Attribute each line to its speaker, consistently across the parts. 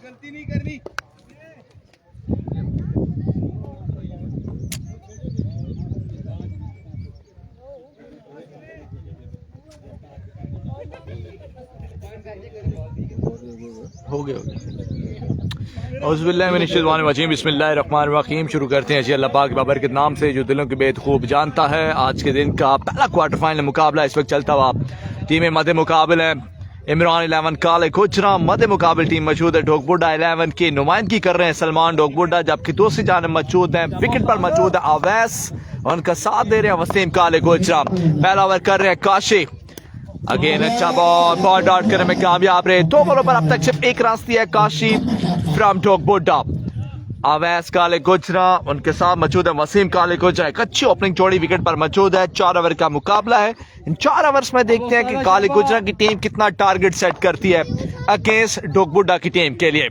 Speaker 1: गलती नहीं करनी।
Speaker 2: हो गया बिस्मिल्लाहिर्रहमानिर्रहीम। शुरू करते हैं जी अल्लाह पाक बाबर के नाम से जो दिलों की बेत खूब जानता है। आज के दिन का पहला क्वार्टर फाइनल मुकाबला इस वक्त चलता हुआ। टीमें मध्य मुकाबल है। इमरान 11 काले कुचरा मध्य मुकाबल टीम मौजूद है। डोगबुड्डा 11 की नुमाइंदगी कर रहे हैं सलमान डोगबुड्डा, जबकि दूसरी जानब मौजूद है विकेट पर मौजूद है अवैस, उनका साथ दे रहे हैं वसीम काले कुचरा। पहला ओवर कर रहे हैं काशी। अगेन अच्छा बॉल डॉट करने में कामयाब रहे। 2 बॉलों पर अब तक सिर्फ 1 रन दिया है काशी फ्रॉम डोगबुड्डा। अवैस काले गुजरा उनके साथ मौजूद है वसीम काले गुजरा। एक अच्छी ओपनिंग जोड़ी विकेट पर मौजूद है। 4 ओवर का मुकाबला है। इन 4 ओवर्स में देखते हैं कि काले गुजरा की टीम कितना टारगेट सेट करती है अगेंस्ट डोगबुड्डा की टीम के लिए।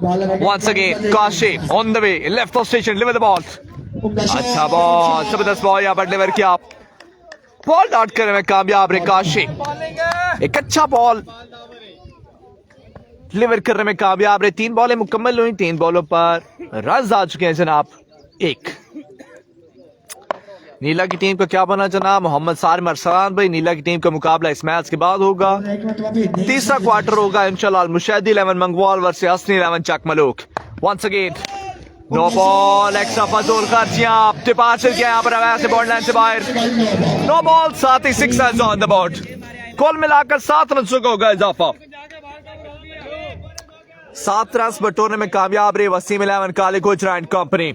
Speaker 2: Once again Kashi on the way left of station leave the ball. अच्छा बॉल, जबरदस्त बॉल यहाँ पर डिलीवर किया। बॉल डॉट करने में कामयाब रहे काशी। एक अच्छा बॉल डिलीवर करने में कामयाब रहे। 3 बॉलें मुकम्मल हुई। 3 बॉलों पर रन आ चुके हैं जनाब 1। नीला की टीम का क्या बना जनाब? मोहम्मद सारिम अरसलान भाई। नीला की टीम का मुकाबला इस मैच के बाद होगा। तीसरा क्वार्टर होगा इंशाल्लाह। मुशैदी 11 मंगवाल वर्सेस हसनी 11 चकमलूक। Once again no ball, extra फजूल खर्चियां। डिपार्चर किया यहाँ पर अवैस बॉल लाइन से बाहर। नो बॉल, 7 ही 6 रन ऑन द बोर्ड। कुल मिलाकर 7 रन का होगा इजाफा। 7 रन बटोरने में कामयाब रहे वसीम 11 काले गुजरा and company.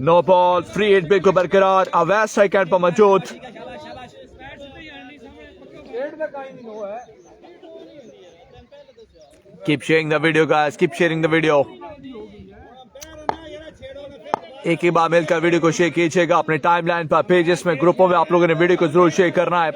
Speaker 2: No ball, free hit बिल्कुल बरकरार। अवैस स्ट्राइक एंड पर मौजूद। Keep sharing the video guys, keep sharing the video. एक ही बार मिलकर वीडियो को शेयर कीजिएगा अपने टाइमलाइन पर, पेजेस में, ग्रुपों में। आप लोगों ने वीडियो को जरूर शेयर करना है।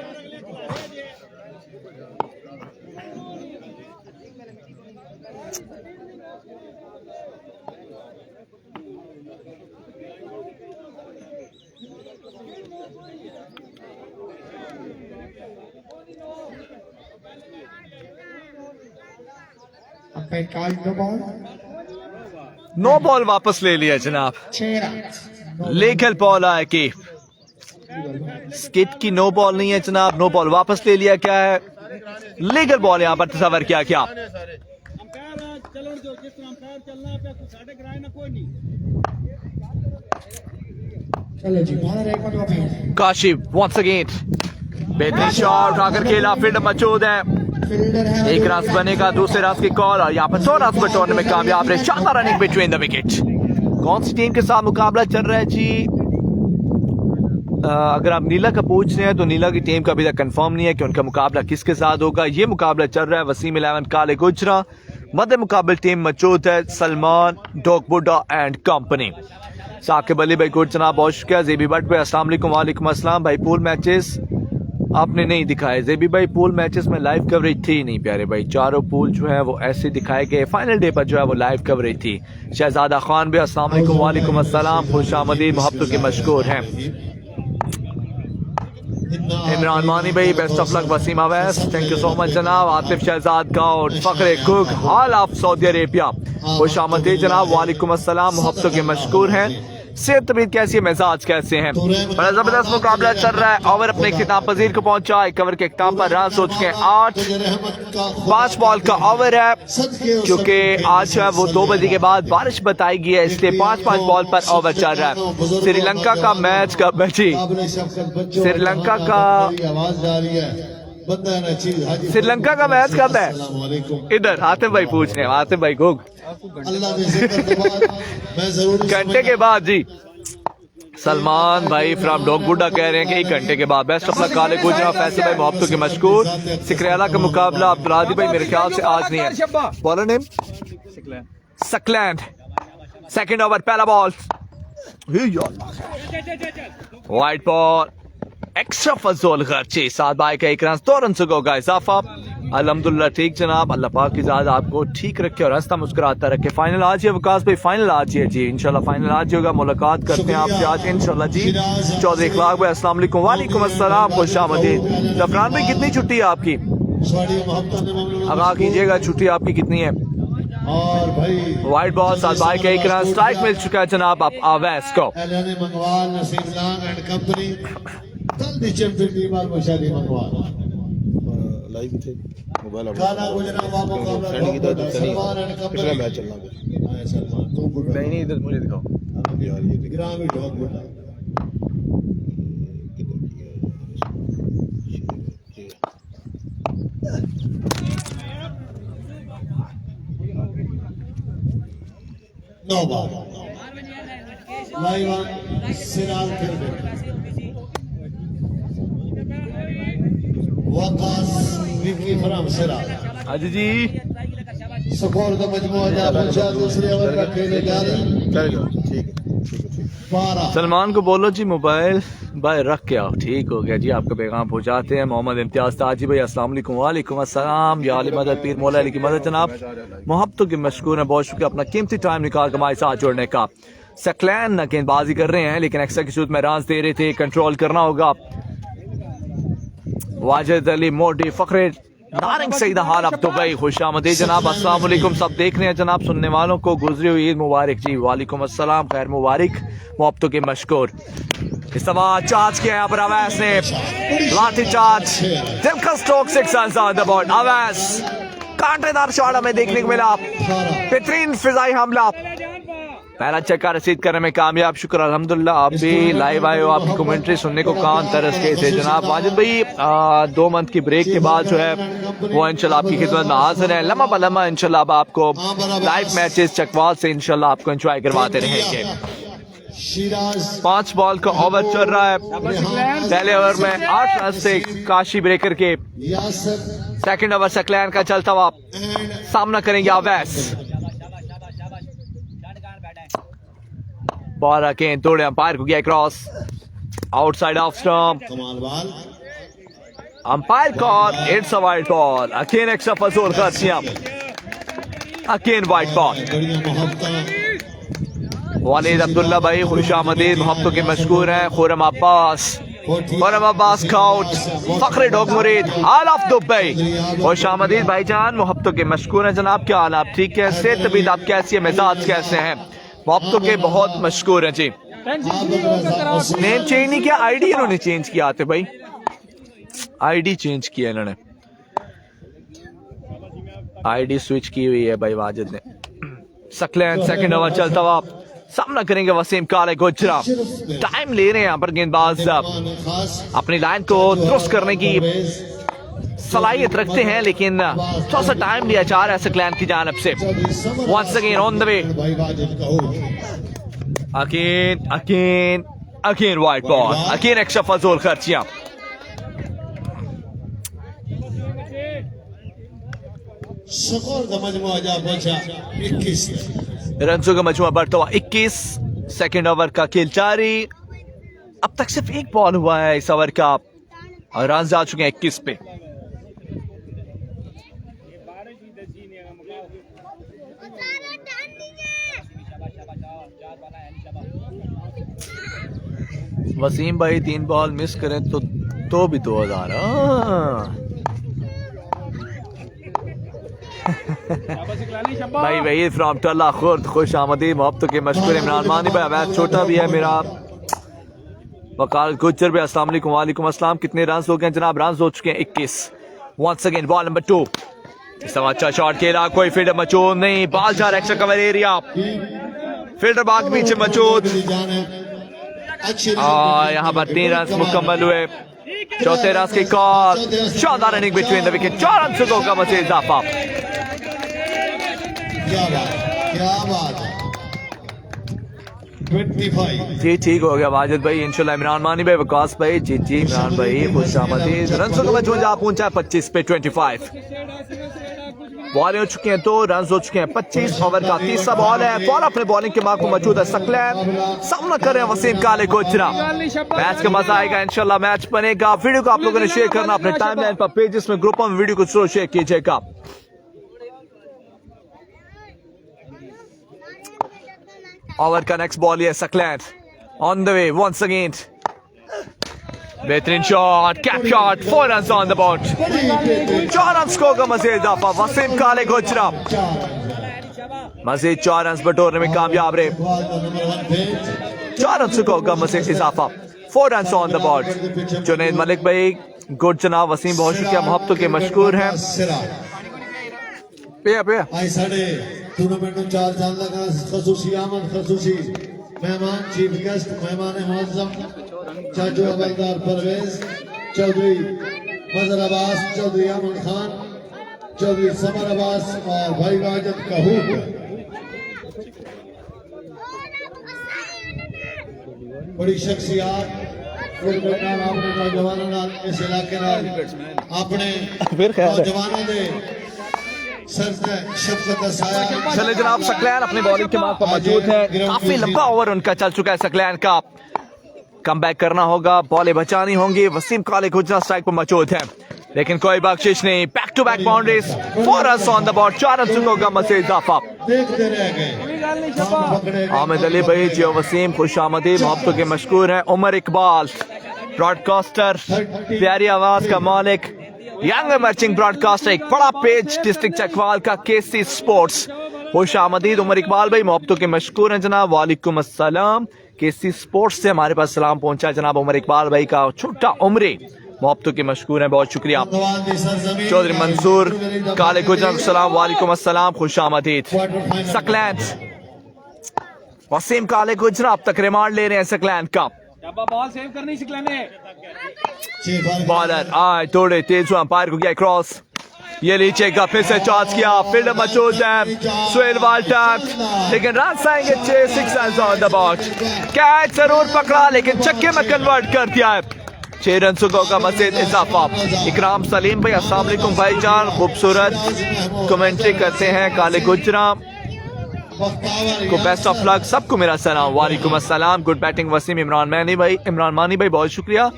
Speaker 2: नो बॉल वापस ले लिया जनाब। लीगल बॉल आया कि स्किट की नो बॉल नहीं है जनाब। नो बॉल वापस ले लिया। क्या है लीगल बॉल यहाँ पर तस्वर किया क्या? काशी वंस अगेन बेहतरीन शॉट उठाकर खेला। फील्ड मौजूद है। 1 रन बनेगा। दूसरे रन की कॉल और यहाँ पर 2 रन बटोरने में कामयाब रहे। शानदार रनिंग बिटवीन द विकेट। कौन सी टीम के साथ मुकाबला चल रहा है जी? अगर आप नीला का पूछ रहे हैं तो नीला की टीम का अभी तक कंफर्म नहीं है कि उनका मुकाबला किसके साथ होगा। ये मुकाबला चल रहा है वसीम 11 काले गुजरा। मध्य मुकाबल टीम मौजूद है सलमान डोगबुड्डा एंड कंपनी। साकिब अली भाई गुड जनाब, बहुत शुक्रिया। जेबी भट्ट भाई अस्सलाम वालेकुम। वालेकुम अस्सलाम भाई। पूल मैचेस आपने नहीं दिखाए जेबी भाई। पूल मैचेस में लाइव कवरेज थी नहीं प्यारे भाई। चारों पूल जो है वो ऐसे दिखाए गए। फाइनल डे पर जो है वो लाइव कवरेज थी। शहजादा खान भी अस्सलाम वालेकुम। वालेकुम अस्सलाम। खुशामदीद मोहब्बतों के मशकूर हैं। इमरान मानी भाई best of luck. Wasim Awais thank you so much जनाब। आतिफ शहजाद का और फखरे कुक हाल ऑफ सऊदी अरेबिया खुशामदीद जनाब। वालेकुम अस्सलाम। मोहब्बतों के मशकूर हैं। सेहत तबीयत कैसी है, मिजाज कैसे हैं? बड़ा जबरदस्त मुकाबला चल रहा है। ओवर अपने इख्तिताम पजीर को पहुंचा। 1 ओवर के इख्तिताम पर रन हो चुके हैं 8। 5 बॉल का ओवर है। क्योंकि आज है वो 2 बजे के बाद बारिश बताई गई है, इसलिए 5-5 बॉल पर ओवर चल रहा है। श्रीलंका का मैच कब है जी? श्रीलंका का मैच कब है? इधर आतिफ भाई पूछ रहे हैं। आतिफ भाई को घंटे के बाद जी। सलमान भाई फ्रॉम डोगबुड्डा कह रहे हैं कि 1 घंटे के बाद। बेस्ट ऑफ लक काले गुजरा। फैसल भाई मोहब्बतों के मशकूर। सिकरेला का मुकाबला अब्दुलादी भाई मेरे ख्याल से आज नहीं है। Bowler name Saqlain. Second over पहला बॉल वाइट बॉल एक्स्ट्रा फजूल खर्चे। 7 बाई का 1 रन 2 रन से होगा इजाफा। अल्हम्दुलिल्लाह ठीक जनाब। अल्लाह पाक की ज़ात आपको ठीक रखे और हंसता मुस्कुराता रखे। फाइनल आज है वकास भाई। फाइनल आज है जी इंशाल्लाह। फाइनल आज होगा। मुलाकात करते हैं आपसे आज इंशाल्लाह जी। चौधरी इखलाक भाई अस्सलाम वालेकुम। वालेकुम अस्सलाम। खुशामदीद। जफरान भाई कितनी छुट्टी है आपकी? आगाह कीजिएगा छुट्टी आपकी कितनी है?
Speaker 1: और भाई
Speaker 2: वाइड बॉल साथ भाई के एक रन स्ट्राइक मिल चुका है जनाब अब अवैस को।
Speaker 1: एलाने मंगवाल नसीम लांग एंड कंपनी जल्दी चैंपियन टीम और मुशादी मंगवाल
Speaker 3: लाइव थे मोबाइल
Speaker 1: खाना गुजरा हुआ मुकाबला सलमान एंड कंपनी
Speaker 3: मैच चलना
Speaker 1: आए सलमान तो गुड
Speaker 2: नहीं इधर मुझे दिखाओ
Speaker 3: यार ये
Speaker 1: ग्रामी बहुत गुड नो बार live on Siraj cricket Waqas Vicky from Siraj
Speaker 2: Haji ji
Speaker 1: score का मजमूआ जा दूसरे ओवर का खेले जा रही
Speaker 3: चलेगा ठीक है
Speaker 1: 12
Speaker 2: सलमान को बोलो जी मोबाइल भाई रख के आओ। ठीक हो गया जी आपका पैगाम पहुंचाते हैं। मोहम्मद इम्तियाज ताजी भाई अस्सलाम वालेकुम। वालेकुम अस्सलाम या अली मदद पीर मौला अली की मदद जनाब मोहब्बतों के मशकूर है बहुत शुक्रिया अपना कीमती टाइम निकाल कर हमारे साथ जोड़ने का। सकलैन न गेंदबाजी कर रहे हैं लेकिन एक्स्ट्रा की सूरत में रन दे रहे थे कंट्रोल करना होगा। वाजिद अली मोडी फखरे नारंग सईद हाल अब दुबई खुश आमदीद जनाब अस्सलाम वालेकुम सब देख रहे हैं जनाब सुनने वालों को गुजरी हुई ईद मुबारक जी। वालेकुम अस्सलाम खैर मुबारक मोहब्बतों के मशकूर। इस दफा चार्ज किया यहाँ पर अवैस ने लाठी चार्ज दिलकश stroke 6 runs on the board. Awais कांटेदार शॉट हमें देखने को मिला बेहतरीन फिजाई हमला पहला चक्का रसीद करने में कामयाब शुक्र अल्हम्दुलिल्लाह। आप भी लाइव आए हो आपकी कमेंट्री सुनने को कान तरस गए थे जनाब। वाजिद भाई 2 मंथ की ब्रेक के बाद जो है वो इंशाल्लाह आपकी खिदमत में हाजिर है लम्हा पलम्हा इंशाल्लाह अब आपको लाइव मैचेस चकवाल से इंशाल्लाह आपको एंजॉय करवाते रहेंगे। 5 बॉल का ओवर चल रहा है पहले ओवर में 8 रन से काशी ब्रेकर के सेकंड ओवर सकलैन का चलता हुआ सामना करेंगे अवैस। बॉल अगेन तोड़े अंपायर को गया cross outside off stump umpire call it's a wide ball again extra फजूल खर्चियां अगेन वाइड बॉल। वालिद अब्दुल्ला भाई खुश आमदीद मोहब्बतों के मशकूर हैं। खुरम अब्बास काउट फखरे डॉग मुरीद हाल ऑफ दुबई खुश आमदीद भाईजान मोहब्बतों के मशकूर हैं जनाब। क्या हाल आप ठीक है सेहत तबीयत आप कैसी है मिजाज कैसे हैं मोहब्बतों के बहुत मशकूर हैं जी। नेम चेंज नहीं किया आईडी इन्होंने चेंज किया आते भाई आईडी चेंज किया इन्होंने आईडी स्विच की हुई है भाई वाजिद ने। सकलैन सेकंड ओवर चलता हुआ सामना करेंगे वसीम काले गुजरा। टाइम ले रहे हैं यहाँ पर गेंदबाज अपनी लाइन को दुरुस्त करने की सलाहियत रखते हैं लेकिन थोड़ा सा टाइम लिया जा रहा है सकलैन की जानिब से। Once again on the way again wide ball again extra फजूल खर्चियां।
Speaker 1: स्कोर का मजमूआ जा पहुंचा 21
Speaker 2: रनों का मजमूआ बढ़ता हुआ 21। सेकंड ओवर का खेल जारी अब तक सिर्फ एक बॉल हुआ है इस ओवर का और रन जा चुके हैं 21 पे। वसीम भाई 3 बॉल मिस करें तो भी 2000 भाई वही फ्रॉम टल्ला खुर्द खुश आमदी मोहब्बतों के मशहूर इमरान मानी भाई अवैस छोटा भी है मेरा वकाल गुज्जर भी अस्सलाम वालेकुम। वालेकुम अस्सलाम कितने रन हो गए जनाब रन हो चुके हैं 21। वंस अगेन बॉल नंबर 2 इस अच्छा शॉट खेला कोई फील्डर मौजूद नहीं बॉल जा रहा एक्स्ट्रा कवर एरिया फील्डर बाग पीछे मौजूद यहाँ पर 3 रन मुकम्मल हुए चौथे रन की कॉल शानदार running between the wicket 4 run से का मजीद इजाफा।
Speaker 1: क्या बात है 25
Speaker 2: जी ठीक हो गया वाजिद भाई इंशाल्लाह। इमरान मानी भाई वकास भाई जी इमरान भाई खुश आमदीद। रन का मजमूआ जा पहुंचा 25 पे 25 बॉलें हो चुकी हैं 2 रन हो चुके हैं 25। ओवर का तीसरा बॉल है बॉल अपने बॉलिंग के मार्क में मौजूद है सकलैन सामना कर रहे हैं वसीम काले गुजरा। मैच का मजा आएगा इंशाल्लाह मैच बनेगा। वीडियो को आप लोगों ने शेयर करना अपने टाइमलाइन पर पेजेस में ग्रुपों में वीडियो को जरूर शेयर कीजिएगा। ओवर का नेक्स्ट बॉल है Saqlain on the way once again बेहतरीन शॉट कैप shot 4 run on the board 4 run score का मजीद इजाफा वसीम काले गुजरा मजीद 4 रन बटोरने में कामयाब रहे।
Speaker 1: इकबाल का नंबर 1 पेज
Speaker 2: 4 रन को होगा मजीद इजाफा। 4 run on the board. Junaid Malik भाई गुड जनाब। वसीम बहुत शुक्रिया, मोहब्बतों के मशकूर हैं। पे
Speaker 1: आई साढ़े टूर्नामेंट में 4 चांद लगा खसूसी आमद खसूसी मेहमान चीफ गेस्ट मेहमान मुअज्जम चाचू हवलदार परवेज चौधरी मजर अब्बास चौधरी अमन खान चौधरी समर अब्बास और भाई वाजिद कहूर। बड़ी शख्सियात अपने नौजवानों नाल इस इलाके नाल अपने नौजवानों दे
Speaker 2: चले जनाब। सकलैन अपने बॉलिंग के मार्क पर मौजूद है। काफी लंबा ओवर उनका चल चुका है। सकलैन का कम बैक करना होगा, बॉलें बचानी होंगी। वसीम काले गुजरा स्ट्राइक पर मौजूद है, लेकिन कोई बख्शिश नहीं। Back to back boundaries. 4 run on the board. 4 run होगा मजीद इजाफा।
Speaker 1: देखते रह गए
Speaker 2: आमिद अली भाई जियो वसीम खुश आमदीद, मोहब्बतों के मशकूर हैं। उमर इकबाल ब्रॉडकास्टर, प्यारी आवाज का मालिक, यंग इमर्जिंग ब्रॉडकास्टर, एक बड़ा पेज डिस्ट्रिक्ट चकवाल का केसी स्पोर्ट्स। खुश आमदीद उमर इकबाल भाई, मोहब्बतों के मशकूर हैं जनाब। वालेकुम अस्सलाम। केसी स्पोर्ट्स से हमारे पास सलाम पहुंचा जनाब उमर इकबाल भाई का। छोटा उम्री, मोहब्बतों के मशकूर हैं, बहुत शुक्रिया। चौधरी मंसूर काले गुजर सलाम। वालेकुम अस्सलाम, खुश आमदीद। सकलैंड वसीम काले गुजरा अब तक रिमांड ले रहे हैं सकलैंड का।
Speaker 4: बॉल सेव करनी सिखलाने
Speaker 2: बॉलर आए थोड़े तेज हुआ, अंपायर को गया क्रॉस। ये नीचे का फिर से चार्ज किया, फील्डर मौजूद है सुहेल वाल्टर, लेकिन रन आएंगे 6 run on the board. Catch जरूर पकड़ा लेकिन छक्के में कन्वर्ट कर दिया है। 6 रन का मजीद इजाफा। इकराम सलीम भाई अस्सलाम वालेकुम भाईजान, खूबसूरत कमेंट्री करते हैं। काले गुजरा को बेस्ट ऑफ लक, सबको मेरा सलाम। वालेकुम अस्सलाम। Good batting Wasim. इमरान मानी भाई बहुत शुक्रिया।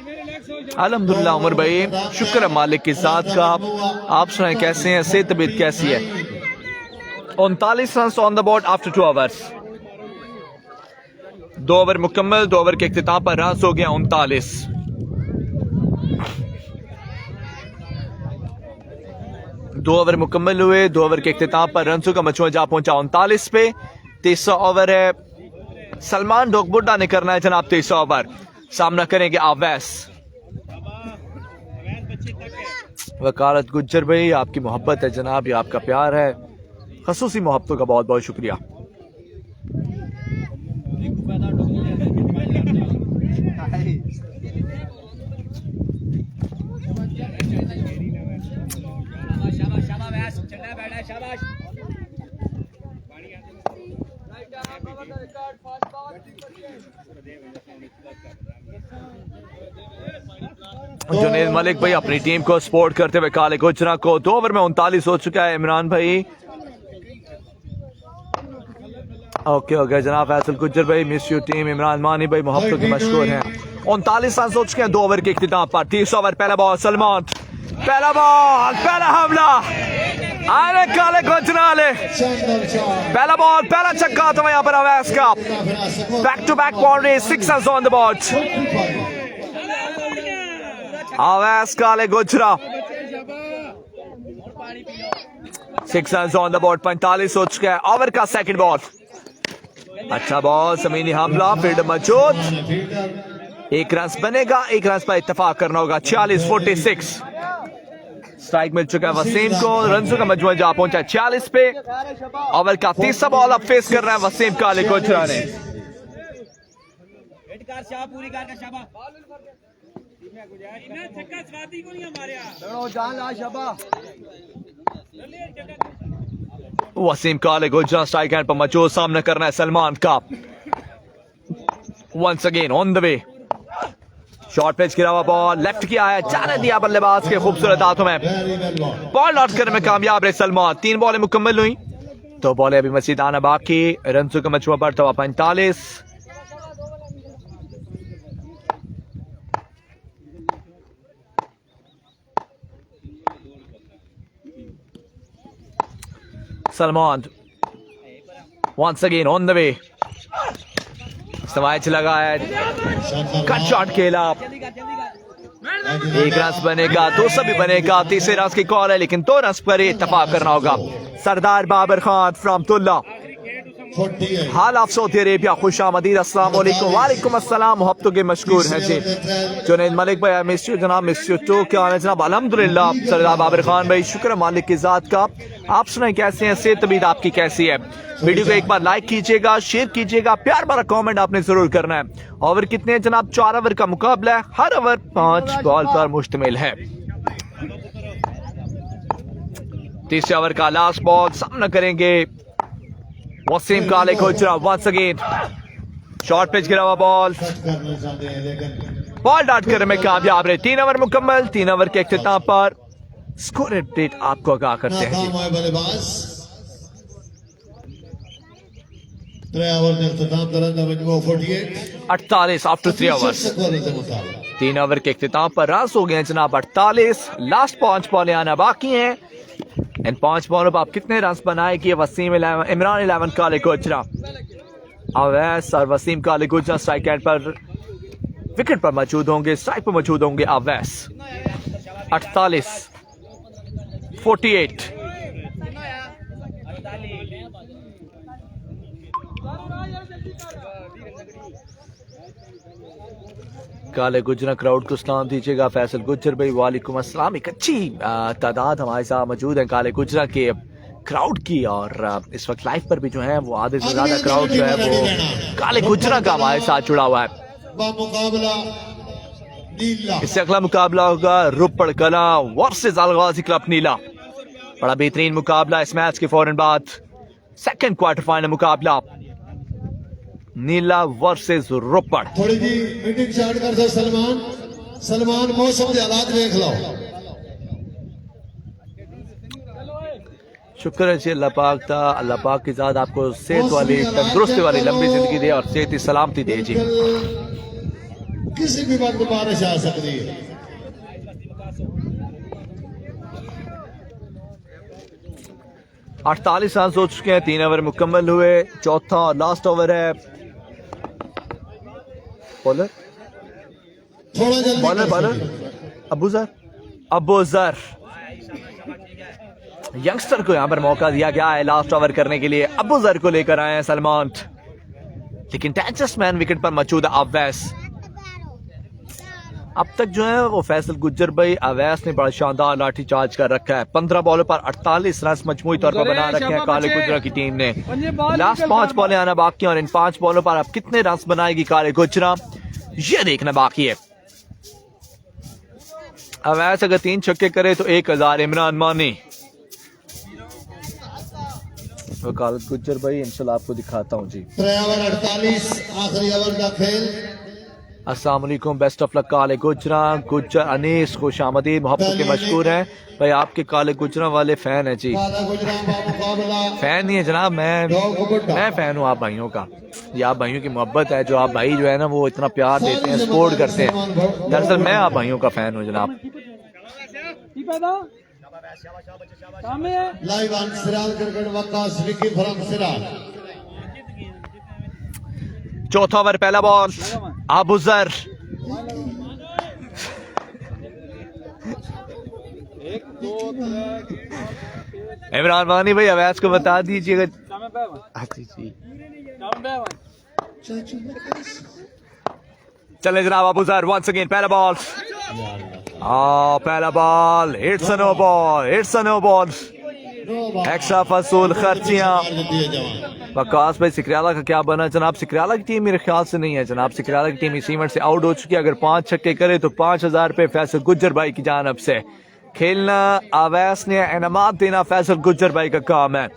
Speaker 2: अल्हम्दुलिल्लाह उमर भाई शुक्र है मालिक की साथ का। आप सुनाएं कैसे हैं, सेहत तबीयत कैसी है? 39 run on the board after 2 overs. 2 over मुकम्मल। 2 ओवर के इख्तिताम पर रन हो गया 39। दो ओवर मुकम्मल हुए। 2 ओवर के इख्तिताम पर रन का मजमूआ जा पहुंचा 39 पे। 30 ओवर है। सलमान डोकबुड्डा ने करना है जनाब 30 ओवर। सामना करेंगे अवैस। वकालत गुज्जर भाई आपकी मोहब्बत है जनाब, ये आपका प्यार है, खसूसी मोहब्बतों का बहुत बहुत शुक्रिया। जुनैद मलिक भाई अपनी टीम को सपोर्ट करते हुए काले गुजरा को 2 ओवर में 39 हो चुका है। इमरान भाई ओके हो गया जनाब। फैसल गुज्जर भाई miss you team. Imran Mani भाई मोहब्बतों के मशहूर हैं। 39 रन हो चुके हैं 2 ओवर के इख्तिताम पर। 30 ओवर। पहला बॉल सलमान, पहला बॉल, पहला हमला अरे काले गुजरा ले। पहला बॉल, पहला छक्का था यहाँ पर अवैस का। Back to back boundary. 6 run on the board. Awais काले गुजरा 6 रन ऑन द बोर्ड। 45 हो चुका है। ओवर का सेकंड बॉल। अच्छा बॉल, जमीनी हमला, फील्डर मौजूद। 1 रन बनेगा, 1 रन पर इत्तेफाक करना होगा। 46-46 स्ट्राइक मिल चुका है वसीम को। रन का मजमूआ जा पहुंचा 46 पे। ओवर का तीसरा बॉल अब फेस कर रहा है वसीम काले गुजरा ने। वसीम काले गुजरा स्ट्राइक एंड पर मौजूद। सामना करना है सलमान का। Once again on the way. Short pitch गिरा हुआ बॉल, लेफ्ट किया है, जाने दिया बल्लेबाज के खूबसूरत हाथों में। बॉल लॉट करने में कामयाब रहे सलमान। 3 बॉलें मुकम्मल हुई, 2 बॉलें अभी मजीद आना बाकी। रन का मजमूआ बढ़ता हुआ 45। Salman once again on the way. समाज लगा है, कट शॉट खेला। 1 रन बनेगा, 2 भी बनेगा। 30 रन की कॉल है लेकिन 2 रन पर इत्तेफाक करना होगा। सरदार बाबर खान फ्रॉम तुल्ला
Speaker 1: 48
Speaker 2: हाल आप सऊदी अरेबिया खुश आमदीद अस्सलाम वालेकुम। वालेकुम अस्सलाम। मोहब्बतों के मशकूर हैं जी जुनैद मलिक भाई, मिस यू जनाब, मिस यू टू। क्या हाल है जनाब? अल्हम्दुलिल्लाह सरदार बाबर खान भाई, शुक्र है मालिक की जात का। आप सुनाए कैसे हैं? सेहत तबीयत आपकी कैसी है? वीडियो को एक बार लाइक कीजिएगा, शेयर कीजिएगा, प्यार भरा कमेंट आपने जरूर करना है। ओवर कितने हैं जनाब? 4 ओवर का मुकाबला है, हर ओवर 5 बॉल पर मुश्तमिल है। तीसरे ओवर का लास्ट बॉल सामना करेंगे वसीम काले Kochra. Once again short pitch गिरा हुआ बॉल,
Speaker 1: करना चाहते हैं लेकिन
Speaker 2: बॉल डाट करने में कामयाब रहे। 3 ओवर मुकम्मल। 3 ओवर के इख्तिताम पर स्कोर अपडेट आपको आगाह करते हैं जी।
Speaker 1: नाकाम है बल्लेबाज। 3 ओवर ने इख्तिताम दरंदा मजमू 48
Speaker 2: 48 आफ्टर 3 ओवर्स। 3 ओवर के इख्तिताम पर रन हो गए हैं जनाब 48। लास्ट 5 बॉलें आना बाकी हैं। इन 5 बॉलों पर आप कितने रन बनाएगी? वसीम इमरान 11 काले कोचरा, अवैस और वसीम काले कोचरा स्ट्राइक एंड पर विकेट पर मौजूद होंगे, स्ट्राइक पर मौजूद होंगे अवैस। 48 48। काले गुजरा क्राउड को सलाम दीजिएगा। फैसल गुज्जर भाई वालेकुम अस्सलाम। एक अच्छी तादाद हमारे साथ मौजूद है काले गुजरा के क्राउड की, और इस वक्त लाइव पर भी जो है वो आधे से ज्यादा क्राउड जो है वो काले गुजरा का हमारे साथ जुड़ा हुआ है।
Speaker 1: मुकाबला नीला।
Speaker 2: इससे अगला मुकाबला होगा रुपड़ कला वर्सेस अलगाजी क्लब नीला। बड़ा बेहतरीन मुकाबला इस मैच के फौरन बाद। सेकंड क्वार्टर फाइनल मुकाबला नीला वर्सेस रुपड़।
Speaker 1: थोड़ी जी मीटिंग स्टार्ट कर दो सलमान। सलमान मौसम के हालात देख लो।
Speaker 2: शुक्र है जी अल्लाह पाक का। अल्लाह पाक की ज़ात आपको सेहत वाली, तंदुरुस्ती वाली लंबी जिंदगी दे और सेहत सलामती दे जी।
Speaker 1: किसी भी वक्त बारिश आ सकती है।
Speaker 2: अड़तालीस रन हो चुके हैं। 3 ओवर मुकम्मल हुए। चौथा और लास्ट ओवर है। बॉलर
Speaker 1: थोड़ा जल्दी
Speaker 2: बॉलर बॉलर अबू जर यंगस्टर को यहां पर मौका दिया गया है लास्ट ओवर करने के लिए। अबू जर को लेकर आए हैं सलमान, लेकिन डेंजरस मैन विकेट पर मौजूद है अवैस। अब तक जो है वो फैसल गुज्जर भाई अवैस ने बड़ा शानदार लाठी चार्ज कर रखा है। 15 बॉलों पर 48 रन मजमूई तौर पर बना रखे हैं काले गुजरा की टीम ने। लास्ट 5 बॉलें आना बाकी हैं और इन 5 बॉलों पर अब कितने रन बनाएगी काले गुजरा ये देखना बाकी है। अवैस अगर 3 छक्के करे तो 1000 इमरान मानी। वकालत गुज्जर भाई इंशाल्लाह आपको दिखाता हूँ जी।
Speaker 1: 3 ओवर 48 आखिरी ओवर का खेल।
Speaker 2: अस्सलाम वालेकुम, बेस्ट ऑफ लक काले गुजरा। गुज्जर अनीस खुश आमदीद, मोहब्बत के मशहूर हैं भाई। आपके काले गुजरा वाले फैन है जी।
Speaker 1: काला गुजरा का मुकाबला
Speaker 2: फैन नहीं है जनाब, मैं फैन हूँ आप भाइयों का। ये आप भाइयों की मोहब्बत है जो आप भाई जो है ना वो इतना प्यार देते हैं, सपोर्ट करते हैं। दरअसल मैं आप भाइयों का फैन हूँ जनाब।
Speaker 1: Live on Siral cricket Waqas Vicky from Siral.
Speaker 2: चौथा ओवर पहला बॉल अबू जर। इमरान वानी भाई अवैस को बता दीजिएगा। चले जनाब अबू जर वंस अगेन पहला बॉल। पहला ball it's a no ball, it's a no ball. Extra फसूल खर्चियां। वकास भाई सिकराला का क्या बना जनाब? सिकराला की टीम मेरे ख्याल से नहीं है जनाब। सिकराला की टीम इस इवेंट से आउट हो चुकी है। अगर 5 छक्के करे तो 5000 रुपए फैसल गुज्जर भाई की जानब से। खेलना अवैस ने, इनामात देना फैसल गुज्जर भाई का काम है।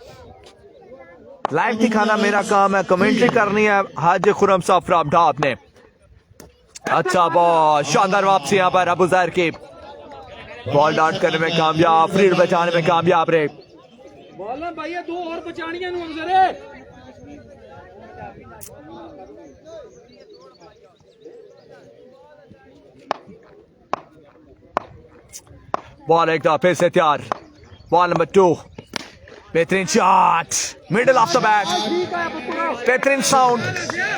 Speaker 2: लाइव दिखाना मेरा काम है, कमेंट्री करनी है हाजी खुरम साफराब ढाब ने। अच्छा बॉल, शानदार वापसी यहाँ पर अबू जर की। बॉल डाउट करने में कामयाब, फ्रीड बचाने में कामयाब रहे।
Speaker 4: बॉल ना भाई 2 और बचानियां नु अफसर।
Speaker 2: बॉल एक दफा फिर से तैयार। बॉल नंबर 2 बेहतरीन shot, middle of the bat, बेहतरीन sound,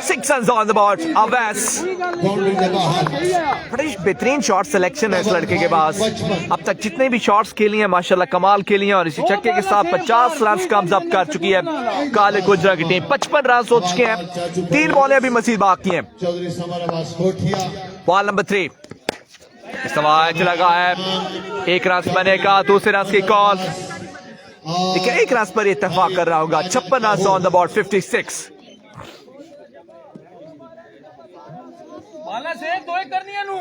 Speaker 2: 6 runs on the board. Awais
Speaker 1: boundary के बाहर
Speaker 2: बड़ी बेहतरीन शॉट सिलेक्शन है इस लड़के के पास। अब तक जितने भी शॉट्स खेली हैं माशाल्लाह कमाल खेली हैं और इसी छक्के के साथ 50 रन कम्स अप कर चुकी है काले गुजरा की टीम। 55 रन हो चुके हैं, 3 बॉलें अभी मजीद बाकी हैं।
Speaker 1: चौधरी समर अब्बास कोठिया
Speaker 2: बॉल नंबर 3 सवाल लगा है, 1 रन बनेगा, दूसरे रन की कॉल, लेकिन 1 रन पर इत्तेफाक कर रहा होगा। 56 रन ऑन द बोर्ड, 56।
Speaker 4: बाला से 2 करनी है नू।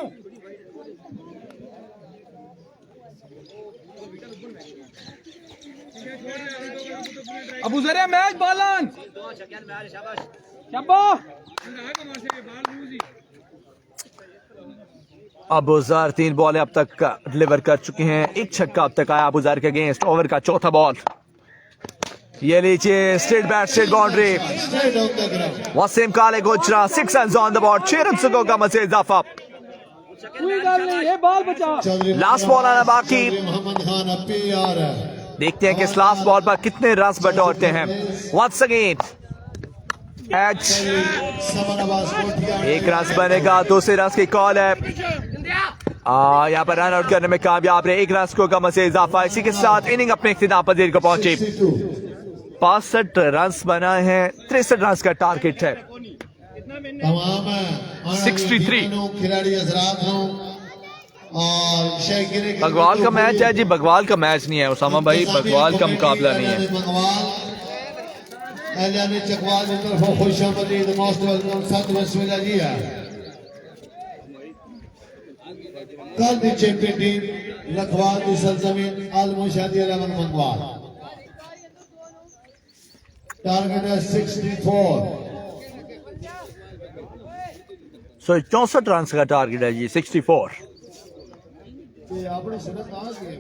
Speaker 4: अबू जरिया मैच बालन शब्बा
Speaker 2: अबूजर 3 बॉलें अब तक डिलीवर कर चुके हैं, 1 छक्का अब तक आया अबूजर के अगेंस्ट। ओवर का चौथा बॉल, ये लीजिए straight bat, straight boundary.
Speaker 1: Straight on the ground.
Speaker 2: Waseem काले गुजरा 6 run on the board, 6 run का मजीद इजाफा।
Speaker 4: कोई गल नहीं, ये बॉल बचा।
Speaker 1: चौधरी
Speaker 2: लास्ट बॉल आना बाकी,
Speaker 1: मोहम्मद खान अपी आ रहा है।
Speaker 2: देखते हैं कि इस लास्ट बॉल पर कितने रन बटोरते हैं। Once again edge,
Speaker 1: Samar Abbas कोठिया
Speaker 2: 1 रन बनेगा, दूसरे रन की कॉल है। यहाँ पर रन आउट करने में कामयाब रहे, 1 रन का मजीद इजाफा। इसी के साथ इनिंग अपने इख्तिताम पजीर को पहुंची। 65 रन बनाए हैं, 63 रन का टारगेट है।
Speaker 1: तमाम
Speaker 2: 63
Speaker 1: खिलाड़ी हजरात हों और शेखिरे के
Speaker 2: बगवाल का मैच है जी, बगवाल का मैच नहीं है उसामा भाई, बगवाल का मुकाबला नहीं है।
Speaker 1: एलियानी चकवाल की तरफ खुशामदीद मोस्ट वेलकम साथ बिस्मिल्लाह जी है। कल दी चैंपियन टीम लखवाल की सरजमीन आल मुशादी 11 मंगवाल। टारगेट है 64।
Speaker 2: 64 रन का टारगेट है जी, 64।
Speaker 1: ये आपने सनत आ गई है।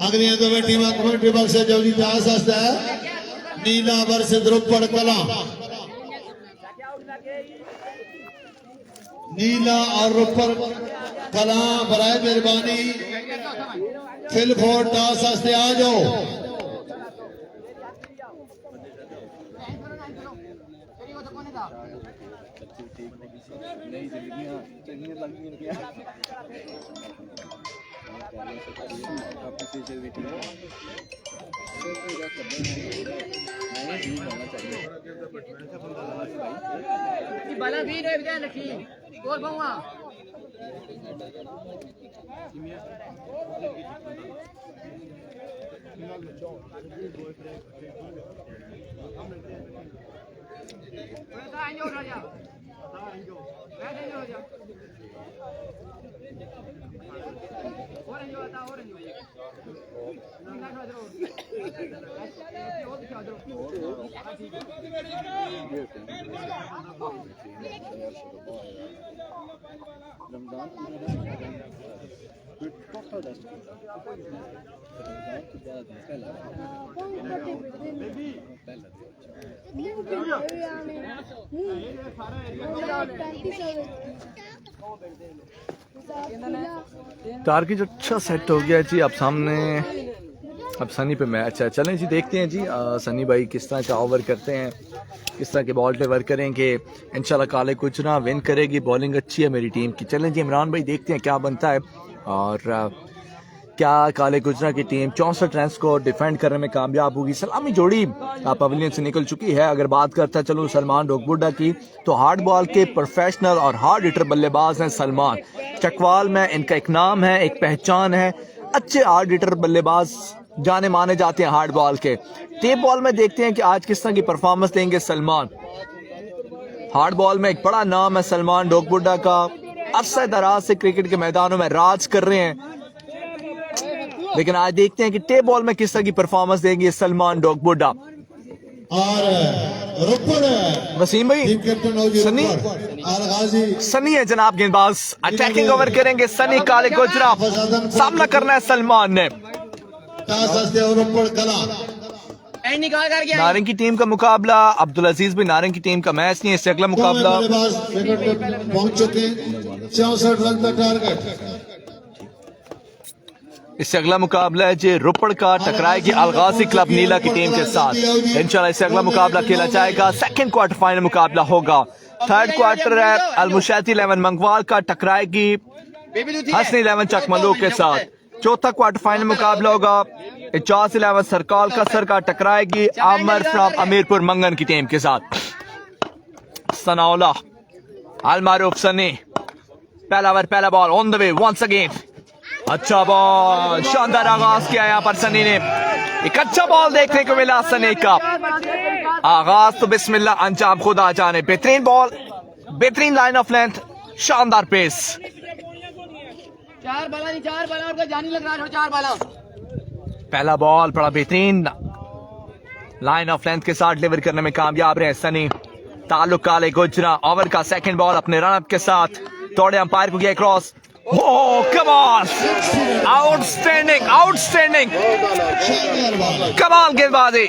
Speaker 1: अगली दो टीम कमेंट्री बॉक्स से जल्दी दास हस्ता है नीला वर्ष द्रुपड़ कला नीला और रुपर कला बराए मेहरबानी फिलफोर्ड दास हस्ते आ जाओ।
Speaker 5: बाला भी रे ध्यान रखी और बहुआ
Speaker 2: टारगेट अच्छा सेट हो गया जी। अब सामने अब सनी पे मैच है, चलें जी देखते हैं जी सनी भाई किस तरह का ओवर करते हैं, किस तरह के बॉल डिलीवर करेंगे। इंशाल्लाह काले कुछ ना विन करेगी, बॉलिंग अच्छी है मेरी टीम की। चलें जी इमरान भाई देखते हैं क्या बनता है और क्या काले गुजरा की टीम 64 रन को डिफेंड करने में कामयाब होगी। सलामी जोड़ी पवेलियन से निकल चुकी है। अगर बात करता चलूँ सलमान डोकबुड्डा की, तो हार्ड बॉल के प्रोफेशनल और हार्ड हिटर बल्लेबाज हैं सलमान। चकवाल में इनका एक नाम है, एक पहचान है, अच्छे हार्ड हिटर बल्लेबाज जाने माने जाते हैं हार्ड बॉल के। टेप बॉल में देखते हैं कि आज किस तरह की परफॉर्मेंस देंगे सलमान। हार्ड बॉल में एक बड़ा नाम है सलमान डोकबुड्डा का, अरसे दराज से क्रिकेट के मैदानों में राज कर रहे हैं, लेकिन आज देखते हैं कि टे बॉल में किस तरह की परफॉर्मेंस देंगे सलमान डॉग बुड्ढा।
Speaker 1: और रुपड़
Speaker 2: वसीम भाई,
Speaker 1: टीम कैप्टन हो जी
Speaker 2: सनी
Speaker 1: और गाजी
Speaker 2: सनी है जनाब गेंदबाज, अटैकिंग ओवर करेंगे सनी काले गुजरा, सामना करना है सलमान ने।
Speaker 1: टास हंसते और रुपड़ कला
Speaker 5: एंड निकाल कर गया
Speaker 2: नारंग की टीम का मुकाबला, अब्दुल अजीज भी नारंग की टीम का मैच नहीं है, इससे अगला मुकाबला
Speaker 1: बल्लेबाज विकेट पे पहुंच चुके 64 रन का टारगेट।
Speaker 2: इससे अगला मुकाबला है जी रुपड़ का टकराएगी अलगासी क्लब नीला की टीम के साथ। इंशाल्लाह इससे अगला मुकाबला खेला जाएगा, सेकंड क्वार्टर फाइनल मुकाबला होगा। थर्ड क्वार्टर है अलमुशैती 11 मंगवाल का टकराएगी हसनी 11 चकमलू के साथ। चौथा क्वार्टर फाइनल मुकाबला होगा इजाज 11 सरकाल कसर का टकराएगी आमर फ्रॉम अमीरपुर मंगन की टीम के साथ। सनाउल्लाह अल मारूफ सनी, पहला ओवर पहला ball on the way once again, अच्छा बॉल, शानदार आगाज किया यहाँ पर सनी ने, एक अच्छा बॉल देखने को मिला सनी का। आगाज तो बिस्मिल्लाह, अंजाम खुदा जाने। बेहतरीन बॉल, बेहतरीन लाइन ऑफ लेंथ, शानदार पेस।
Speaker 5: 4 बाला नहीं 4 बाला और कोई जानी लग रहा है 4 बाला।
Speaker 2: पहला बॉल बड़ा बेहतरीन लाइन ऑफ लेंथ के साथ डिलीवर करने में कामयाब रहे सनी। ताल्लुक काले गुजरा, ओवर का सेकंड बॉल अपने रनअप के साथ तोड़े, अंपायर को किया cross. Oh, come on! Outstanding, outstanding! कमाल गेंदबाजी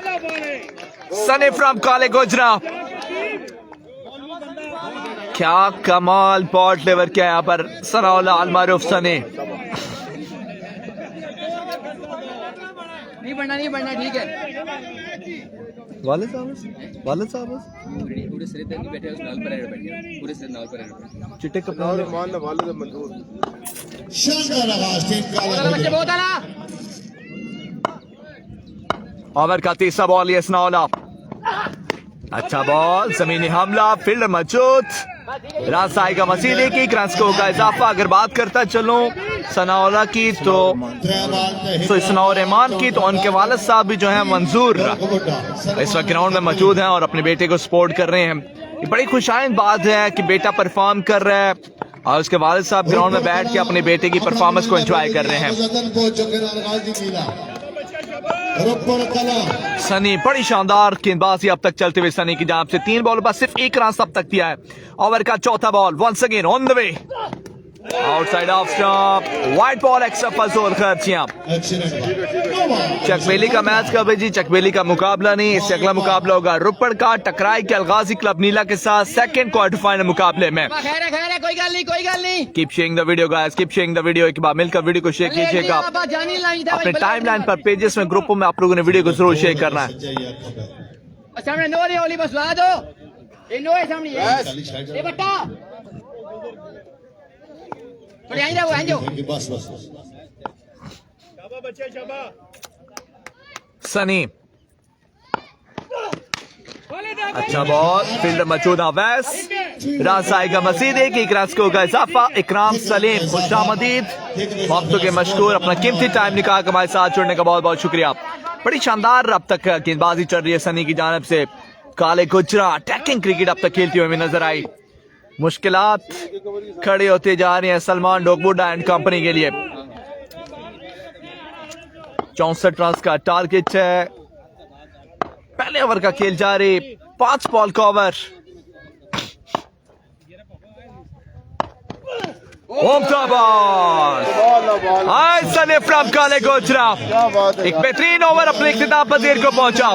Speaker 2: सनी फ्रॉम काले गुजरा, क्या कमाल बॉल डिलीवर किया यहाँ पर सनाउल्लाह अल मारूफ सनी।
Speaker 5: नहीं बढ़ना ठीक है।
Speaker 2: वाले साहब
Speaker 5: पूरे सिरे तक नहीं बैठे, उस नाल पर बैठ गया, पूरे सिरे नाल पर बैठ गया।
Speaker 2: चिट्टे कपड़े
Speaker 1: शानदार आगाज टीम का
Speaker 5: बच्चे बहुत आला।
Speaker 2: ओवर का तीसरा बॉल ये सनाउल्लाह, अच्छा बॉल, जमीनी हमला, फील्डर मौजूद, रन आएगा मसीले की, रन का इजाफा। अगर बात करता चलूं सनाउल्लाह की तो सनाउर रहमान की, तो उनके वालिद साहब भी जो है मंजूर इस वक्त ग्राउंड में मौजूद हैं और अपने बेटे को सपोर्ट कर रहे हैं। ये बड़ी खुशाइंद बात है कि बेटा परफॉर्म कर रहा है और उसके वालिद साहब ग्राउंड में बैठ के अपने बेटे की परफॉर्मेंस को एंजॉय कर रहे हैं। सनी बड़ी शानदार गेंदबाजी अब तक चलते हुए सनी की जानिब से 3 बॉल पर सिर्फ 1 रन अब तक दिया है। ओवर का चौथा ball once again on the way, outside off stump, wide ball, extra फजूल खर्चियां। चकबेली का मैच कब है जी? चकबेली का मुकाबला नहीं, इससे अगला मुकाबला होगा रुपड़ का टकराई के अलगाजी क्लब नीला के साथ सेकंड क्वार्टर फाइनल मुकाबले में।
Speaker 5: खैर है, कोई गल नहीं।
Speaker 2: Keep sharing the video guys, keep sharing the video. एक बार मिलकर वीडियो को शेयर कीजिएगा अपने टाइमलाइन पर, पेजेस में, ग्रुपों में आप लोगों ने वीडियो को जरूर शेयर करना है।
Speaker 5: सामने नो रे ओली बस ला दो, ये नो है सामने, ये बट्टा थोड़ी आई रहो आंजो।
Speaker 1: बस
Speaker 2: सनी, अच्छा ball, fielder Masood Awais, run आएगा मजीद, एक रन को का इजाफा। इकराम सलीम खुशामदीद, वक्त के मशहूर, अपना कीमती टाइम निकाल कर हमारे साथ जुड़ने का बहुत बहुत शुक्रिया। बड़ी शानदार अब तक गेंदबाजी चल रही है सनी की जानिब से। काले गुजरा अटैकिंग क्रिकेट अब तक खेलती हुई नजर आई। मुश्किलात खड़ी होती जा रही हैं सलमान डोगबुड्डा एंड कंपनी के लिए। 64 रन का टारगेट है। पहले ओवर का खेल जारी, 5 बॉल का ओवर। हाय सनी फ्रॉम काले गुजरा, एक बेहतरीन ओवर अपने इख्तिताम पजीर को पहुंचा।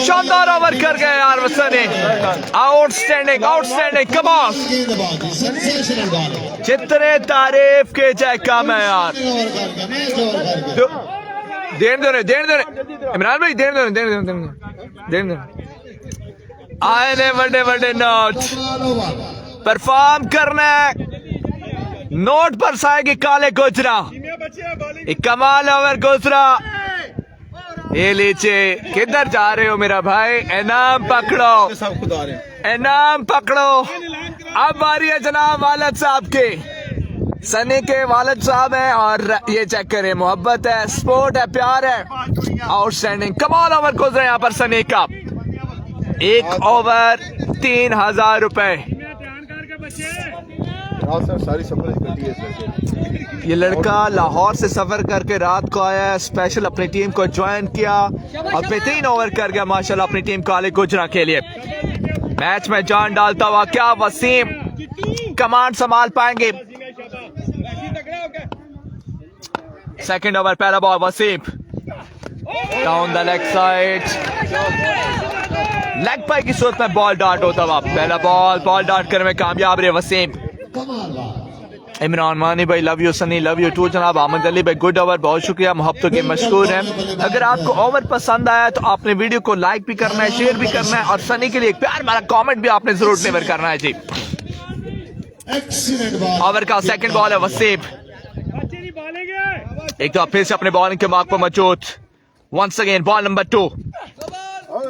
Speaker 2: शानदार ओवर कर गए यार सनी, आउटस्टैंडिंग कमाल। जितने तारीफ के चाहे कम है यार। देने इमरान भाई, देने आए ने बड़े नोट परफॉर्म करना है, नोट पर आएगी काले गुजरा। एक कमाल ओवर गुजरा, ये लीजिए। किधर जा रहे हो मेरा भाई? इनाम पकड़ो। अब बारी है जनाब वालिद साहब के, सनी के वालिद साहब हैं और ये चेक करें, मोहब्बत है, स्पोर्ट है, प्यार है। आउटस्टैंडिंग कमाल ओवर गुजरा यहाँ पर सनी का। 1 ओवर 3000 रुपए।
Speaker 3: लाहौर से सारी सफर करती है इसमें।
Speaker 2: ये लड़का लाहौर से सफर करके रात को आया, स्पेशल अपनी टीम को ज्वाइन किया और बेहतरीन ओवर कर गया माशाल्लाह अपनी टीम काले गुजरा के लिए। मैच में जान डालता हुआ क्या वसीम कमांड संभाल पाएंगे। सेकंड ओवर पहला ball Wasim down the leg side, leg bye की सूरत में बॉल डार्ट होता हुआ पहला बॉल डार्ट करने में कामयाब रहे वसीम। इमरान मानी भाई love you, Sunny love you too, जनाब अहमद अली भाई गुड ओवर, बहुत शुक्रिया, मोहब्बतों के मशहूर हैं। अगर आपको ओवर पसंद आया तो आपने वीडियो को लाइक भी करना है, शेयर भी करना है और सनी के लिए एक प्यार वाला कमेंट भी आपने जरूर डिलीवर करना है जी। ओवर का सेकंड बॉल है वसीम, एक तो फिर से अपने बॉलिंग के मार्क पर मौजूद। Once again ball number 2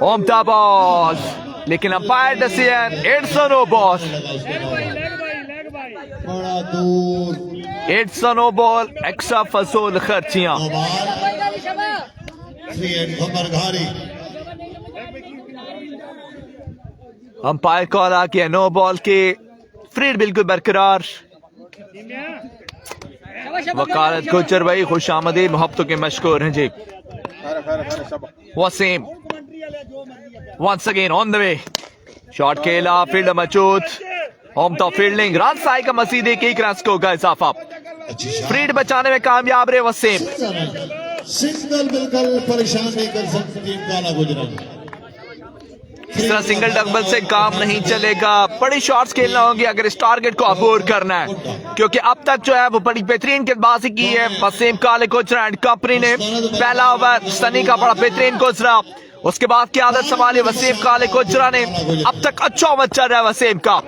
Speaker 2: on the ball, लेकिन umpire decision it's a no ball,
Speaker 1: बड़ा दूर
Speaker 2: it's a no ball, extra फजूल खर्चियां। अंपायर कॉल आ गया नो बॉल के, फ्रीड बिल्कुल बरकरार। वकालत गुजर भाई खुश आमदीद, मोहब्बतों के मशहूर हैं जी। Wasim once again on the way, shot खेला, फील्ड मौजूद, होम तो फील्डिंग, रन साई का मसीद एक रन को होगा इजाफा, फ्रीड बचाने में कामयाब रहे वसीम।
Speaker 1: सिंगल बिल्कुल परेशान नहीं कर सकती टीम काला गुजरा।
Speaker 2: इस तरह सिंगल डबल से काम नहीं चलेगा, बड़ी शॉट्स खेलना होगी अगर इस टारगेट को अबोर करना है, क्योंकि अब तक जो है वो बड़ी बेहतरीन गेंदबाजी की है वसीम काले गुजरा एंड कंपनी ने। पहला ओवर सनी का बड़ा बेहतरीन गुजरा, उसके बाद की आदत संभाली वसीम काले गुजरा ने। अब तक अच्छा ओवर चल रहा है वसीम का।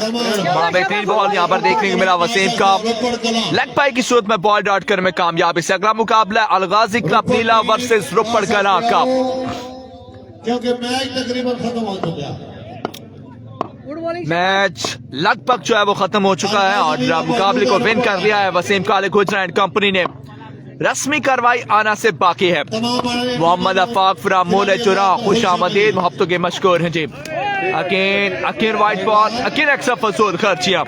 Speaker 2: बड़ा बेहतरीन बॉल यहाँ पर देखने को मिला वसीम का, लेग पाई की सूरत में बॉल डॉट करने में कामयाब। इससे अगला मुकाबला अलगाजी क्लब नीला वर्सेस रुपड़ कला का,
Speaker 1: क्योंकि मैच तकरीबन खत्म हो चुका है।
Speaker 2: मैच लगभग जो है वो खत्म हो चुका है और मुकाबले को विन कर लिया है वसीम काले गुजरा एंड कंपनी ने। रस्मी कार्रवाई आना से बाकी है। मोहम्मद अफाक फ्रामोल चुरा खुश आमदीद, मोहब्बतों के मशहूर हैं जी। अकीन वाइट बॉल, अकीन एक्स्ट्रा फजूल खर्चियां।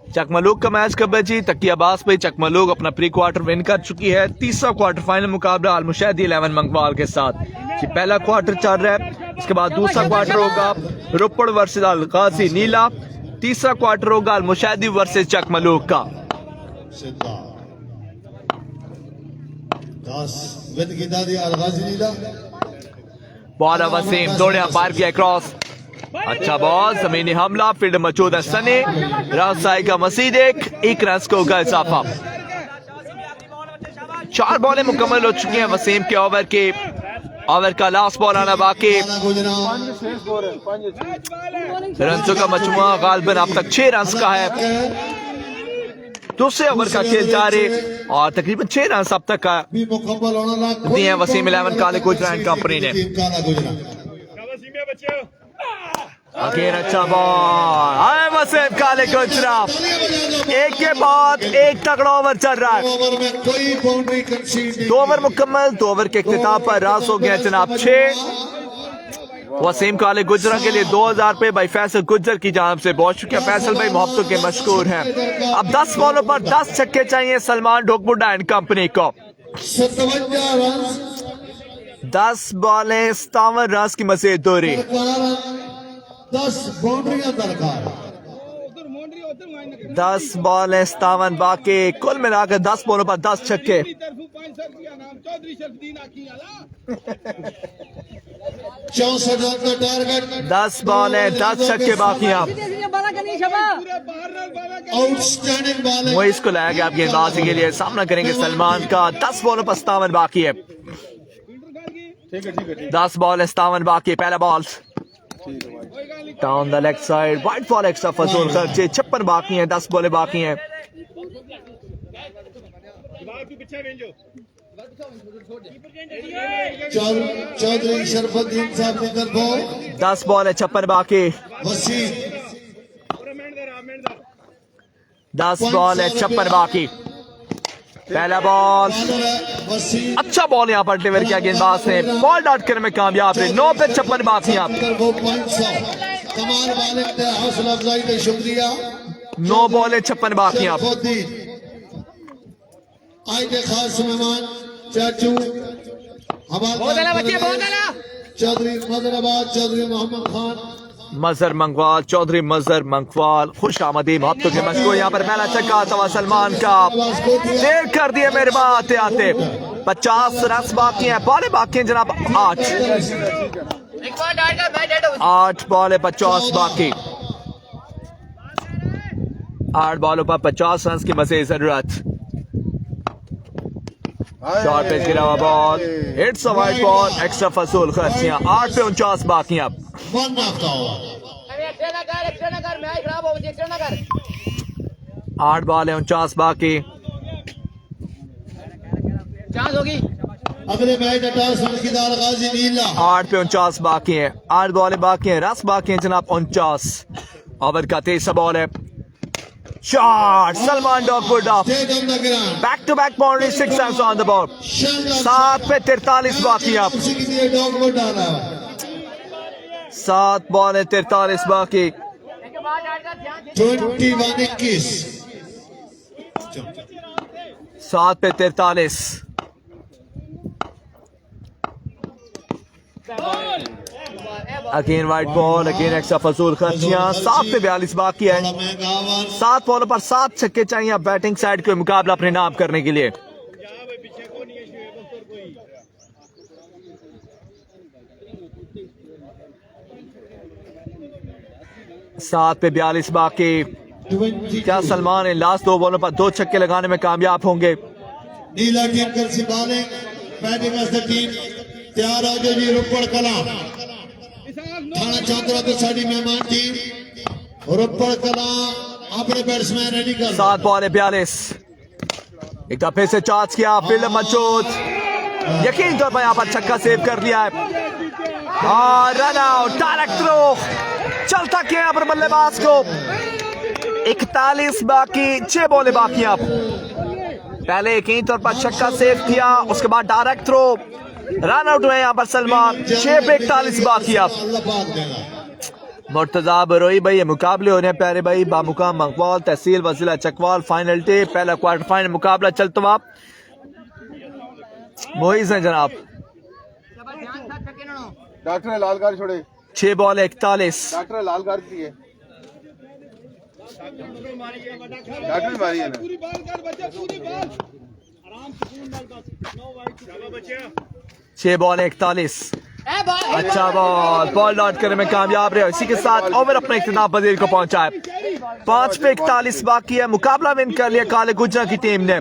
Speaker 2: चकमलूक का मैच कब है जी? तकियाबाज पे चकमलूक अपना प्री क्वार्टर विन कर चुकी है। तीसरा क्वार्टर फाइनल मुकाबला अलमुशैदी 11 मंगवाल के साथ। जी पहला क्वार्टर चल रहा है, इसके बाद दूसरा क्वार्टर होगा रुपड़ वर्सेस अलगाजी नीला, तीसरा क्वार्टर होगा अलमुशैदी वर्सेस चकमलूक का। बॉल वसीम दौड़े अंपायर किया क्रॉस, अच्छा बॉल, जमीनी हमला, फील्ड मौजूद है सनी, रासाई का मसीद एक रन को होगा इजाफा। 4 बॉलें मुकम्मल हो चुकी हैं वसीम के ओवर के। ओवर का लास्ट बॉल आना बाकी। रनों का मजमुआ गालिबन अब तक 6 रन का है। दूसरे ओवर का खेल जारी और तकरीबन 6 रन अब तक का दिए हैं वसीम 11 काले गुजरा एंड कंपनी ने। अगेन अच्छा बॉल आए वसीम काले गुजरा, एक के बाद एक तगड़ा ओवर चल रहा है। 2 ओवर मुकम्मल, 2 ओवर के इख्तिताम पर रास हो गया जनाब 6। वसीम काले गुजरा के लिए 2000 रुपए भाई फैसल गुजर की जानब से, बहुत शुक्रिया फैसल भाई, मोहब्बतों के मशहूर हैं। अब 10 बॉलों पर 10 छक्के चाहिए सलमान ढोकबुड्डा एंड कंपनी को। 10 बॉलें 57 रन की मजीद दूरी,
Speaker 1: 10 बाउंड्रियां दरकार,
Speaker 2: 10 बॉलें 57 बाकी, कुल मिलाकर 10 बॉलों पर 10 छक्के।
Speaker 1: 64 रन का टारगेट,
Speaker 2: 10 बॉलें 10 छक्के बाकी। आप
Speaker 1: आउटस्टैंडिंग बॉल
Speaker 2: वही इसको लाया गया आप गेंदबाजी के लिए, सामना करेंगे सलमान का। 10 बॉलों पर 57 बाकी है, 10 बॉल 57 बाकी। पहला ball down the leg side, wide ball extra फजूल खर्चे, 56 बाकी हैं, 10 बॉलें बाकी हैं।
Speaker 1: चौधरी शरफुद्दीन साहब की तरफ
Speaker 2: 10 बॉल 56 बाकी।
Speaker 1: वसीम
Speaker 2: 10 बॉल है 56 बाकी। पहला बॉल
Speaker 1: वसीम
Speaker 2: अच्छा बॉल यहाँ पर डिलीवर किया गेंदबाज ने, बॉल डॉट करने में कामयाब रहे। 9 पे 56 बाकी आप।
Speaker 1: वो पॉइंट 100 कमाल मालिक ने हौसला अफजाई का शुक्रिया।
Speaker 2: 9 बॉल है 56 बाकी आप।
Speaker 1: आज के खास मेहमान चाचू
Speaker 5: बहुत आला बच्चे, बहुत आला।
Speaker 1: चौधरी मजराबाद चौधरी मोहम्मद खान
Speaker 2: मजहर मंगवाल, चौधरी मजहर मंगवाल, खुश आमदी मोहब्बतों के मशहूर। यहाँ पर पहला छक्का तवा सलमान का, देर कर दिए मेरे आते आते। 50 रन बाकी हैं, बॉलें बाकी हैं जनाब 8।
Speaker 5: एक बार डाल कर मैं डेड हूं।
Speaker 2: 8 बॉल है 50 बाकी। 8 बॉलों पर 50 रन की मज़ीद जरूरत। शॉर्ट पिच गिरा हुआ ball, it's a wide ball, extra फसूल खर्चियां। 8 पे 49 बाकी अब।
Speaker 1: वन रखता हुआ
Speaker 5: एक्स्ट्रा ना कर मैच खराब हो गया, एक्स्ट्रा ना कर।
Speaker 2: 8 बॉल है 49 बाकी।
Speaker 5: चांस होगी।
Speaker 1: अगले मैच 10 रन की दाल गाजी नीला
Speaker 2: 8 पे 49 बाकी हैं। 8 बॉलें बाकी हैं, रस बाकी हैं जनाब 49। ओवर का 23 बॉल है। शॉट सलमान डॉगवुड off, back to back boundary, 6 runs on the board. 7 पे 43 बाकी अब। 7 बॉल है 43 बाकी।
Speaker 1: 21-21
Speaker 2: 7 पे 43। Again white ball, again extra फजूल खर्चियां। 7 पे 42 बाकी है। 7 बॉलों पर 7 छक्के चाहिए बैटिंग साइड के मुकाबला अपने नाम करने के लिए। सात पे 42 बाकी। क्या सलमान इन लास्ट 2 बॉलों पर 2 छक्के लगाने में कामयाब होंगे?
Speaker 1: नीला टीम कर सी बॉलिंग बैटिंग वास्ते टीम तैयार हो जाओ जी। रोपड़ कला थाना चौधरा तो साड़ी मेहमान टीम रोपड़ कला अपने बैट्समैन रेडी कर।
Speaker 2: 7 बॉल है 42। एक बार फिर से चार्ज किया, फील्ड मजबूत, यकीन तौर पर यहाँ पर छक्का सेव कर लिया है और रन आउट। डायरेक्ट थ्रो चलता किया यहाँ पर बल्लेबाज को। 41 बाकी, 6 बॉलें बाकी अब। पहले यकीन तौर पर छक्का सेव किया, उसके बाद डायरेक्ट थ्रो, रन आउट हुए यहाँ पर सलमान। 6 पे 41 बाकी अब। मुर्तजा बरोई भाई ये मुकाबले होने प्यारे भाई। बामुकाम मंगवाल, तहसील वजीला चकवाल, फाइनल डे, पहला क्वार्टर फाइनल मुकाबला चलता हुआ मोइज है जनाब।
Speaker 3: डॉक्टर ने लाल कार्ड छोड़े।
Speaker 2: 6 बॉल 41।
Speaker 3: डॉक्टर ने लाल कार्ड दिए। डॉक्टर ने मारी है ना।
Speaker 2: 6 बॉल 41। अच्छा बॉल, बॉल डॉट करने में कामयाब रहे। इसी के साथ ओवर अपने इख्तिताम पजीर को पहुंचा है। 5 पे 41 बाकी है। मुकाबला विन कर लिया काले गुजरा की टीम ने।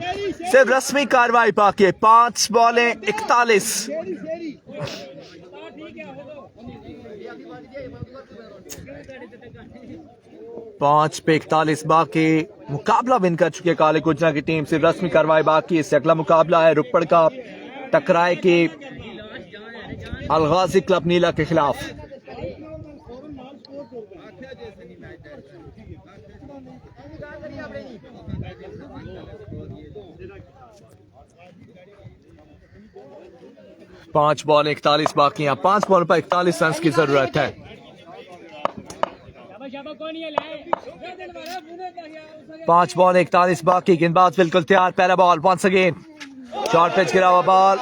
Speaker 2: सिर्फ रस्मी कार्रवाई बाकी है। 5 बॉलें 41। पांच पे 41 बाकी। मुकाबला विन कर चुकी है काले गुजरा की टीम। सिर्फ रस्मी कार्रवाई बाकी। इससे अगला मुकाबला है रुपड़ का टकराए के अलगाजी क्लब नीला के खिलाफ। पांच बॉल 41 बाकी हैं। 5 बॉल पर 41 रन की जरूरत है। 5 बॉल 41 बाकी। गेंदबाज बिल्कुल तैयार। पहला ball once again, short pitch गिरा हुआ बॉल,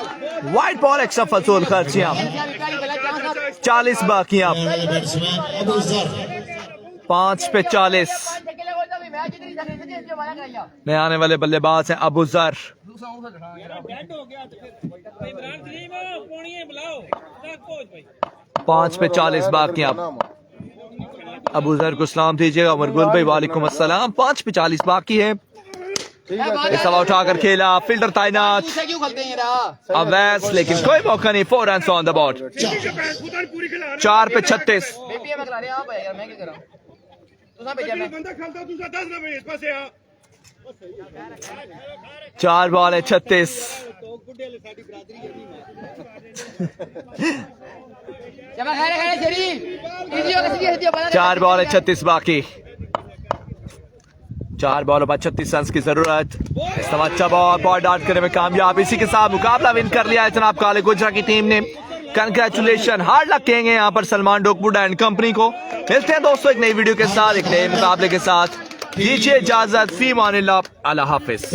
Speaker 2: वाइड बॉल, एक्स्ट्रा फजूल खर्चियां। 40 बाकी अब। 5 पे 40। नए आने वाले बल्लेबाज हैं अबू जर। 5 पे 40 बाकी अब। अबू जर को सलाम दीजिएगा। मरगुल भाई वालेकुम अस्सलाम। 5 पे 40 बाकी है। इस सवा उठाकर खेला, फील्डर तैनात अवैस, लेकिन कोई मौका नहीं। 4 रन ऑन द बोर्ड। 4 पे 36। 4 बॉल है 36। 4 बॉल है 36 बाकी। 4 बॉलों पर 36 रन की जरूरत। इस समय अच्छा बॉल डाउट करने में कामयाब। इसी के साथ मुकाबला विन कर लिया है जनाब काले गुजरा की टीम ने। कंग्रेचुलेशन, हार्ड लक कहेंगे यहाँ पर सलमान डोकवुड एंड कंपनी को। मिलते हैं दोस्तों एक नई वीडियो के साथ, एक नए मुकाबले के साथ। दीजिए इजाजत, फी मानिल्लाह, अल्लाह हाफिज।